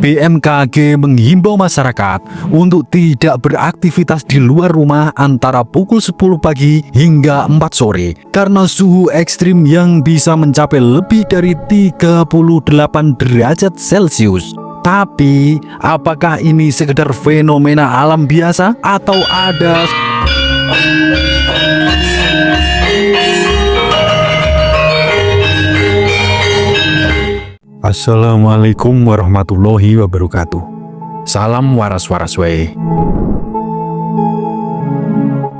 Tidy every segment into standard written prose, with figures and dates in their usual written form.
BMKG menghimbau masyarakat untuk tidak beraktivitas di luar rumah antara pukul 10 pagi hingga 4 sore karena suhu ekstrim yang bisa mencapai lebih dari 38 derajat Celcius. Tapi, apakah ini sekedar fenomena alam biasa atau ada Assalamualaikum warahmatullahi wabarakatuh. Salam waras-waras wae.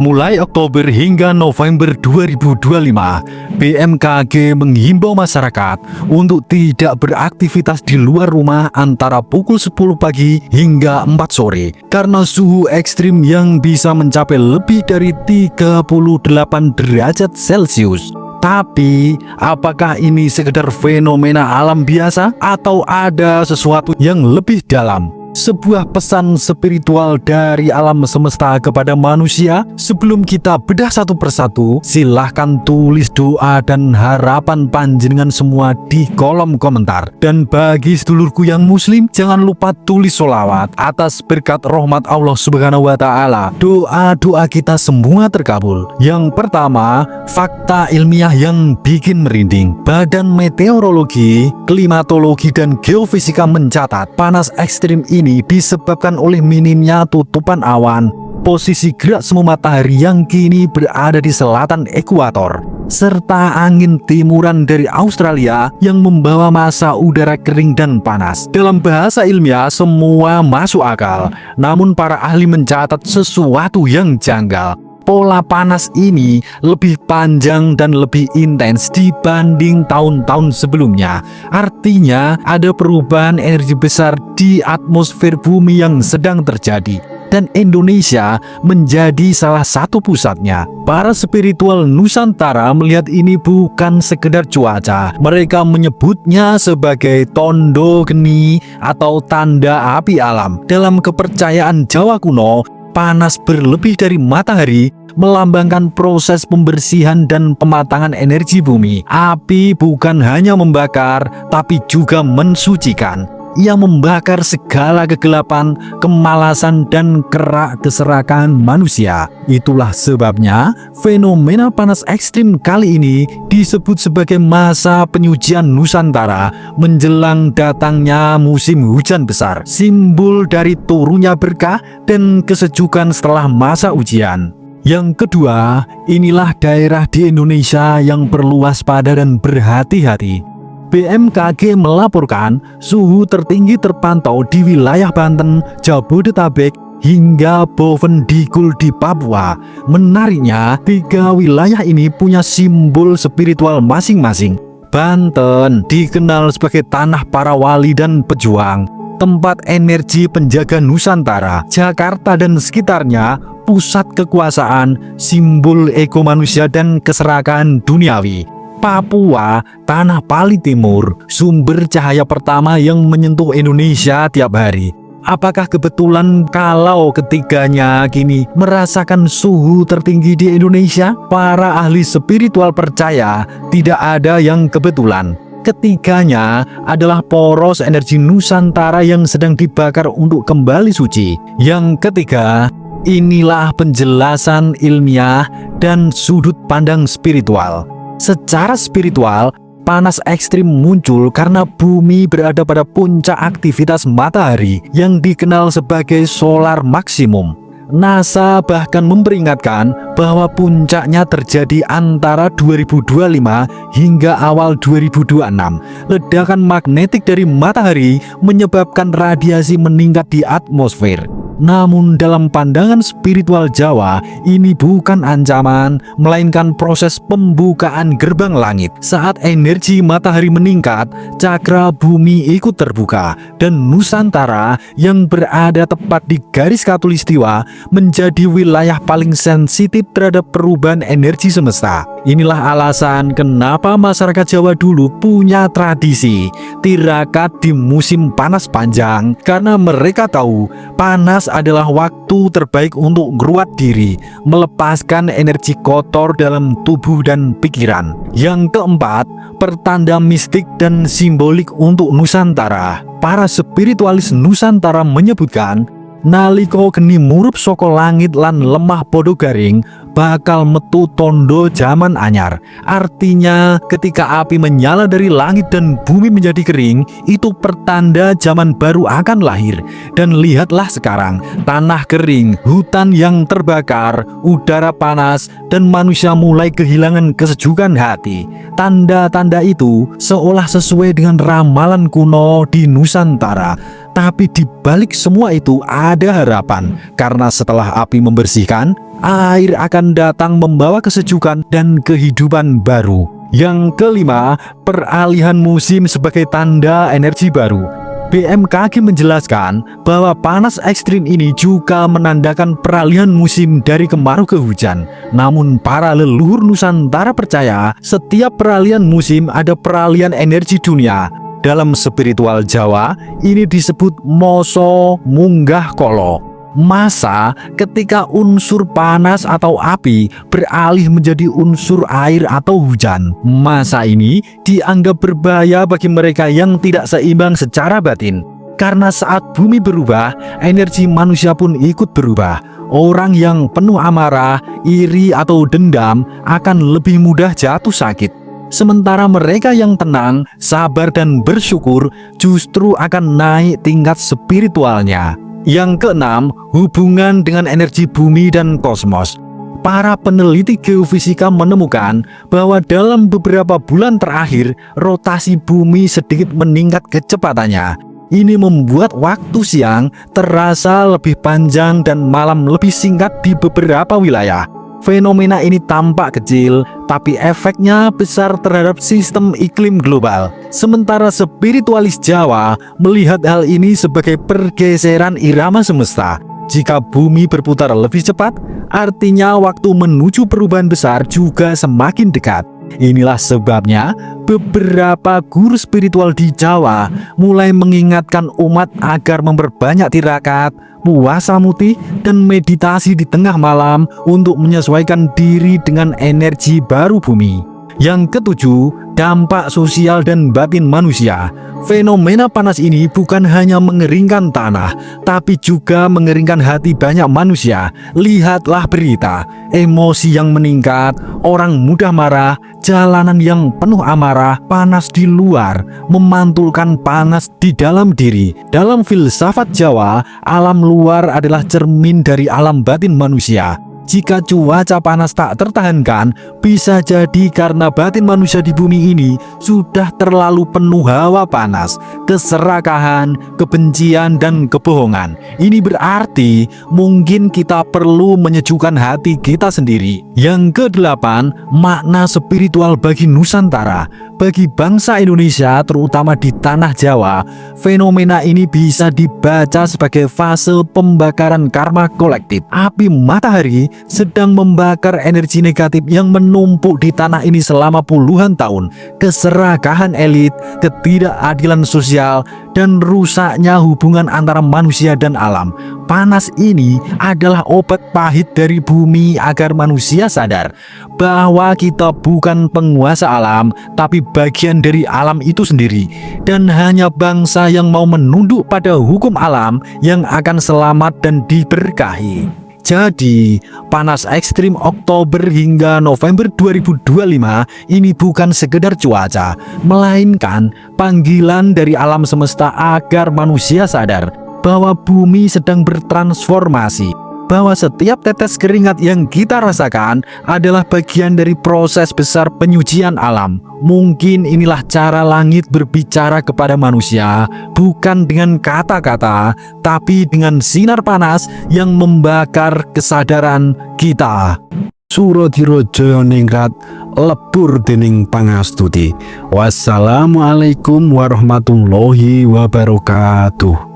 Mulai Oktober hingga November 2025, BMKG menghimbau masyarakat untuk tidak beraktivitas di luar rumah antara pukul 10 pagi hingga 4 sore karena suhu ekstrim yang bisa mencapai lebih dari 38 derajat Celcius. Tapi, apakah ini sekedar fenomena alam biasa atau ada sesuatu yang lebih dalam? Sebuah pesan spiritual dari alam semesta kepada manusia. Sebelum kita bedah satu persatu, silahkan tulis doa dan harapan panjenengan semua di kolom komentar. Dan bagi sedulurku yang muslim, jangan lupa tulis sholawat atas berkat rahmat Allah Subhanahu wa Ta'ala. Doa-doa kita semua terkabul. Yang pertama, fakta ilmiah yang bikin merinding. Badan Meteorologi, Klimatologi, dan Geofisika mencatat panas ekstrim ini disebabkan oleh minimnya tutupan awan, posisi gerak semu matahari yang kini berada di selatan ekuator, serta angin timuran dari Australia yang membawa massa udara kering dan panas. Dalam bahasa ilmiah semua masuk akal, namun para ahli mencatat sesuatu yang janggal. Pola panas ini lebih panjang dan lebih intens dibanding tahun-tahun sebelumnya. Artinya ada perubahan energi besar di atmosfer bumi yang sedang terjadi. Dan Indonesia menjadi salah satu pusatnya. Para spiritual Nusantara melihat ini bukan sekedar cuaca. Mereka menyebutnya sebagai tondo geni atau tanda api alam. Dalam kepercayaan Jawa kuno, panas berlebih dari matahari melambangkan proses pembersihan dan pematangan energi bumi. Api bukan hanya membakar, tapi juga mensucikan. Ia membakar segala kegelapan, kemalasan, dan kerak keserakan manusia. Itulah sebabnya fenomena panas ekstrim kali ini disebut sebagai masa penyucian Nusantara menjelang datangnya musim hujan besar, simbol dari turunnya berkah dan kesejukan setelah masa ujian. Yang kedua, inilah daerah di Indonesia yang perlu waspada dan berhati-hati. BMKG melaporkan suhu tertinggi terpantau di wilayah Banten, Jabodetabek, hingga Bovendigul di Papua. Menariknya, 3 wilayah ini punya simbol spiritual masing-masing. Banten dikenal sebagai tanah para wali dan pejuang, tempat energi penjaga Nusantara. Jakarta dan sekitarnya pusat kekuasaan, simbol ego manusia dan keserakahan duniawi. Papua, tanah paling timur, sumber cahaya pertama yang menyentuh Indonesia tiap hari. Apakah kebetulan kalau ketiganya kini merasakan suhu tertinggi di Indonesia? Para ahli spiritual percaya tidak ada yang kebetulan. Ketiganya adalah poros energi Nusantara yang sedang dibakar untuk kembali suci. Yang ketiga, inilah penjelasan ilmiah dan sudut pandang spiritual. Secara spiritual, panas ekstrim muncul karena bumi berada pada puncak aktivitas matahari yang dikenal sebagai solar maksimum. NASA bahkan memperingatkan bahwa puncaknya terjadi antara 2025 hingga awal 2026. Ledakan magnetik dari matahari menyebabkan radiasi meningkat di atmosfer. Namun dalam pandangan spiritual Jawa, ini bukan ancaman, melainkan proses pembukaan gerbang langit. Saat energi matahari meningkat, cakra bumi ikut terbuka, dan Nusantara yang berada tepat di garis khatulistiwa menjadi wilayah paling sensitif terhadap perubahan energi semesta. Inilah alasan kenapa masyarakat Jawa dulu punya tradisi tirakat di musim panas panjang, karena mereka tahu panas adalah waktu terbaik untuk meruat diri, melepaskan energi kotor dalam tubuh dan pikiran. Yang keempat, pertanda mistik dan simbolik untuk Nusantara. Para spiritualis Nusantara menyebutkan, naliko geni murup saka langit lan lemah podo garing bakal metu tondo zaman anyar. Artinya ketika api menyala dari langit dan bumi menjadi kering, itu pertanda zaman baru akan lahir. Dan lihatlah sekarang, tanah kering, hutan yang terbakar, udara panas, dan manusia mulai kehilangan kesejukan hati. Tanda-tanda itu seolah sesuai dengan ramalan kuno di Nusantara. Tapi di balik semua itu ada harapan, karena setelah api membersihkan, air akan datang membawa kesejukan dan kehidupan baru. Yang kelima, peralihan musim sebagai tanda energi baru. BMKG menjelaskan bahwa panas ekstrim ini juga menandakan peralihan musim dari kemarau ke hujan. Namun para leluhur Nusantara percaya setiap peralihan musim ada peralihan energi dunia. Dalam spiritual Jawa, ini disebut moso munggah kolo. Masa ketika unsur panas atau api beralih menjadi unsur air atau hujan. Masa ini dianggap berbahaya bagi mereka yang tidak seimbang secara batin. Karena saat bumi berubah, energi manusia pun ikut berubah. Orang yang penuh amarah, iri atau dendam akan lebih mudah jatuh sakit. Sementara mereka yang tenang, sabar dan bersyukur justru akan naik tingkat spiritualnya. Yang keenam, hubungan dengan energi bumi dan kosmos. Para peneliti geofisika menemukan bahwa dalam beberapa bulan terakhir, rotasi bumi sedikit meningkat kecepatannya. Ini membuat waktu siang terasa lebih panjang dan malam lebih singkat di beberapa wilayah. Fenomena ini tampak kecil, tapi efeknya besar terhadap sistem iklim global. Sementara spiritualis Jawa melihat hal ini sebagai pergeseran irama semesta. Jika bumi berputar lebih cepat, artinya waktu menuju perubahan besar juga semakin dekat. Inilah sebabnya beberapa guru spiritual di Jawa mulai mengingatkan umat agar memperbanyak tirakat, puasa mutih, dan meditasi di tengah malam untuk menyesuaikan diri dengan energi baru bumi. Yang ketujuh, dampak sosial dan batin manusia. Fenomena panas ini bukan hanya mengeringkan tanah, tapi juga mengeringkan hati banyak manusia. Lihatlah berita, emosi yang meningkat, orang mudah marah, jalanan yang penuh amarah, panas di luar, memantulkan panas di dalam diri. Dalam filsafat Jawa, alam luar adalah cermin dari alam batin manusia. Jika cuaca panas tak tertahankan, bisa jadi karena batin manusia di bumi ini sudah terlalu penuh hawa panas, keserakahan, kebencian, dan kebohongan. Ini berarti mungkin kita perlu menyejukkan hati kita sendiri. Yang kedelapan, makna spiritual bagi Nusantara. Bagi bangsa Indonesia, terutama di tanah Jawa, fenomena ini bisa dibaca sebagai fase pembakaran karma kolektif. Api matahari sedang membakar energi negatif yang menumpuk di tanah ini selama puluhan tahun. Keserakahan elit, ketidakadilan sosial, dan rusaknya hubungan antara manusia dan alam. Panas ini adalah obat pahit dari bumi agar manusia sadar bahwa kita bukan penguasa alam, tapi bagian dari alam itu sendiri. Dan hanya bangsa yang mau menunduk pada hukum alam yang akan selamat dan diberkahi. Jadi, panas ekstrim Oktober hingga November 2025 ini bukan sekedar cuaca, melainkan panggilan dari alam semesta agar manusia sadar bahwa bumi sedang bertransformasi, bahwa setiap tetes keringat yang kita rasakan adalah bagian dari proses besar penyucian alam. Mungkin inilah cara langit berbicara kepada manusia, bukan dengan kata-kata, tapi dengan sinar panas yang membakar kesadaran kita. Suradira Jaya ningrat lebur dening pangastuti. Wassalamualaikum warahmatullahi wabarakatuh.